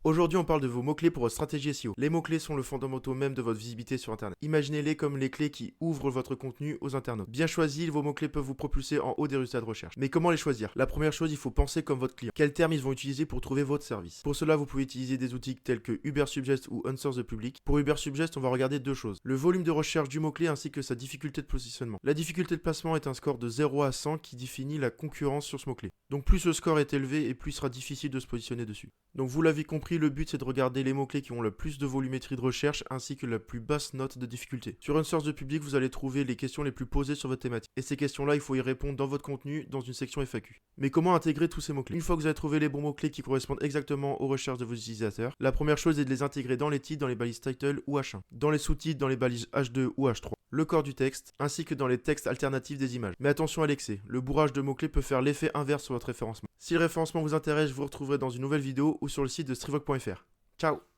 Aujourd'hui, on parle de vos mots-clés pour votre stratégie SEO. Les mots-clés sont le fondamental même de votre visibilité sur Internet. Imaginez-les comme les clés qui ouvrent votre contenu aux internautes. Bien choisis, vos mots-clés peuvent vous propulser en haut des résultats de recherche. Mais comment les choisir? La première chose, il faut penser comme votre client. Quels termes ils vont utiliser pour trouver votre service? Pour cela, vous pouvez utiliser des outils tels que Ubersuggest ou Answer the Public. Pour Ubersuggest, on va regarder deux choses. Le volume de recherche du mot-clé ainsi que sa difficulté de positionnement. La difficulté de placement est un score de 0 à 100 qui définit la concurrence sur ce mot-clé. Donc plus ce score est élevé et plus il sera difficile de se positionner dessus. Donc vous l'avez compris, le but c'est de regarder les mots-clés qui ont le plus de volumétrie de recherche ainsi que la plus basse note de difficulté. Sur une source de public, vous allez trouver les questions les plus posées sur votre thématique. Et ces questions-là, il faut y répondre dans votre contenu dans une section FAQ. Mais comment intégrer tous ces mots-clés? Une fois que vous avez trouvé les bons mots-clés qui correspondent exactement aux recherches de vos utilisateurs, la première chose est de les intégrer dans les titres, dans les balises title ou H1, dans les sous-titres, dans les balises H2 ou H3, le corps du texte, ainsi que dans les textes alternatifs des images. Mais attention à l'excès, le bourrage de mots-clés peut faire l'effet inverse sur votre référencement. Si le référencement vous intéresse, je vous retrouverai dans une nouvelle vidéo ou sur le site de Strivoc.fr. Ciao!